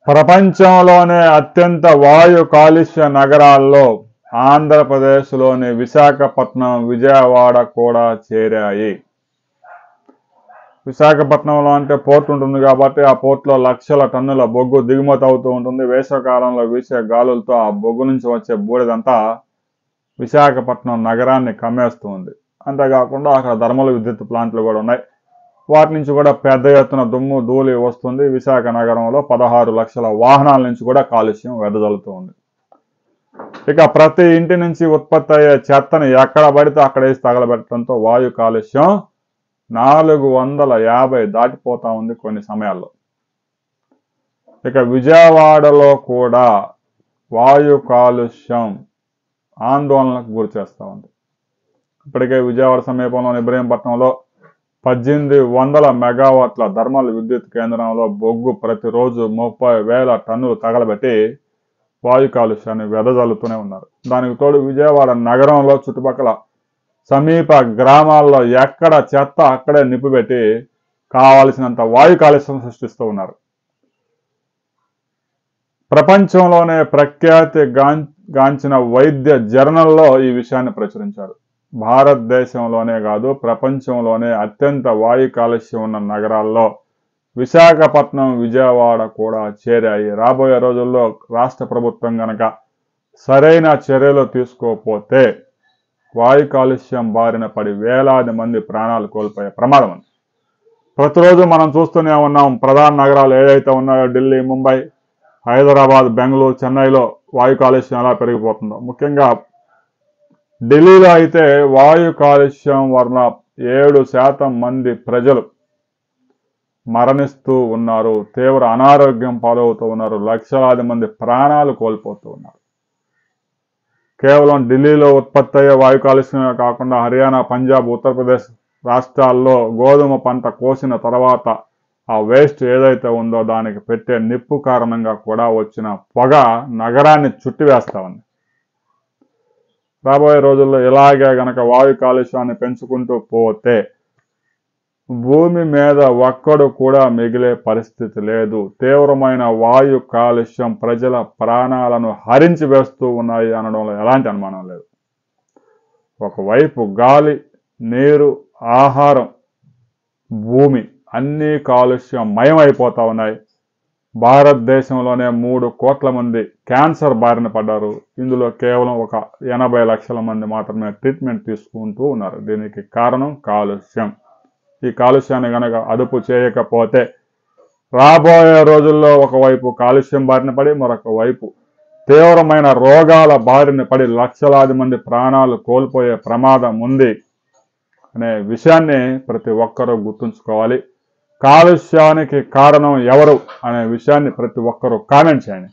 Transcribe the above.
ప్రపంచంలోనే అత్యంత వాయు కాలుష్య నగరాల్లో ఆంధ్రప్రదేశ్లోని విశాఖపట్నం, విజయవాడ కూడా చేరాయి. విశాఖపట్నంలో అంటే పోర్ట్ ఉంటుంది కాబట్టి ఆ పోర్టులో లక్షల టన్నుల బొగ్గు దిగుమతి అవుతూ ఉంటుంది. వేసవికాలంలో వీసే గాలులతో ఆ బొగ్గు నుంచి వచ్చే బూడిదంతా విశాఖపట్నం నగరాన్ని కమ్మేస్తూ ఉంది. అంతేకాకుండా అక్కడ థర్మల్ విద్యుత్ ప్లాంట్లు కూడా ఉన్నాయి. వాటి నుంచి కూడా పెద్ద ఎత్తున దుమ్ము ధూళి వస్తుంది. విశాఖ నగరంలో 16 లక్షల వాహనాల నుంచి కూడా కాలుష్యం వెదజల్లుతూ ఉంది. ఇక ప్రతి ఇంటి నుంచి ఉత్పత్తి అయ్యే చెత్తని ఎక్కడ పడితే అక్కడ వేసి తగలబెట్టడంతో వాయు కాలుష్యం 450 దాటిపోతా ఉంది కొన్ని సమయాల్లో. ఇక విజయవాడలో కూడా వాయు కాలుష్యం ఆందోళనకు గురి చేస్తూ ఉంది. ఇప్పటికే విజయవాడ సమీపంలోని ఇబ్రహీంపట్నంలో 1800 మెగావాట్ల థర్మల్ విద్యుత్ కేంద్రంలో బొగ్గు ప్రతిరోజు 30,000 టన్నులు తగలబెట్టి వాయు కాలుష్యాన్ని వెదజల్లుతూనే ఉన్నారు. దానికి తోడు విజయవాడ నగరంలో చుట్టుపక్కల సమీప గ్రామాల్లో ఎక్కడ చెత్త అక్కడే నిప్పుపెట్టి కావలసినంత వాయు కాలుష్యం సృష్టిస్తూ ఉన్నారు. ప్రపంచంలోనే ప్రఖ్యాతి గాంచిన వైద్య జర్నల్లో ఈ విషయాన్ని ప్రచురించారు. భారతదేశంలోనే కాదు ప్రపంచంలోనే అత్యంత వాయు కాలుష్యం ఉన్న నగరాల్లో విశాఖపట్నం, విజయవాడ కూడా చేరాయి. రాబోయే రోజుల్లో రాష్ట్ర ప్రభుత్వం గనక సరైన చర్యలు తీసుకోకపోతే వాయు కాలుష్యం బారిన పడి వేలాది మంది ప్రాణాలు కోల్పోయే ప్రమాదం ఉంది. ప్రతిరోజు మనం చూస్తూనే ఉన్నాం. ప్రధాన నగరాలు ఏదైతే ఉన్నాయో ఢిల్లీ, ముంబై, హైదరాబాద్, బెంగళూరు, చెన్నైలో వాయు కాలుష్యం ఎలా పెరిగిపోతుందో. ముఖ్యంగా ఢిల్లీలో అయితే వాయు కాలుష్యం వలన 7% మంది ప్రజలు మరణిస్తూ ఉన్నారు. తీవ్ర అనారోగ్యం పాలవుతూ ఉన్నారు. లక్షలాది మంది ప్రాణాలు కోల్పోతూ ఉన్నారు. కేవలం ఢిల్లీలో ఉత్పత్తి అయ్యే వాయు కాలుష్యమే కాకుండా హర్యానా, పంజాబ్, ఉత్తరప్రదేశ్ రాష్ట్రాల్లో గోధుమ పంట కోసిన తర్వాత ఆ వేస్ట్ ఏదైతే ఉందో దానికి పెట్టే నిప్పు కారణంగా కూడా వచ్చిన పొగ నగరాన్ని చుట్టివేస్తా ఉంది. రాబోయే రోజుల్లో ఇలాగే గనక వాయు కాలుష్యాన్ని పెంచుకుంటూ పోతే భూమి మీద ఒక్కడు కూడా మిగిలే పరిస్థితి లేదు. తీవ్రమైన వాయు కాలుష్యం ప్రజల ప్రాణాలను హరించి వేస్తూ ఉన్నాయి అనడంలో ఎలాంటి అనుమానం లేదు. ఒకవైపు గాలి, నీరు, ఆహారం, భూమి అన్నీ కాలుష్యం మయమైపోతా ఉన్నాయి. భారతదేశంలోనే 3 కోట్ల మంది క్యాన్సర్ బారిన పడ్డారు. ఇందులో కేవలం ఒక 80 లక్షల మంది మాత్రమే ట్రీట్మెంట్ తీసుకుంటూ ఉన్నారు. దీనికి కారణం కాలుష్యం. ఈ కాలుష్యాన్ని కనుక అదుపు చేయకపోతే రాబోయే రోజుల్లో ఒకవైపు కాలుష్యం బారిన పడి మరొక వైపు తీవ్రమైన రోగాల బారిన పడి లక్షలాది మంది ప్రాణాలు కోల్పోయే ప్రమాదం ఉంది అనే విషయాన్ని ప్రతి ఒక్కరూ గుర్తుంచుకోవాలి. కాలుష్యానికి కారణం ఎవరు అనే విషయాన్ని ప్రతి ఒక్కరూ కామెంట్ చేయండి.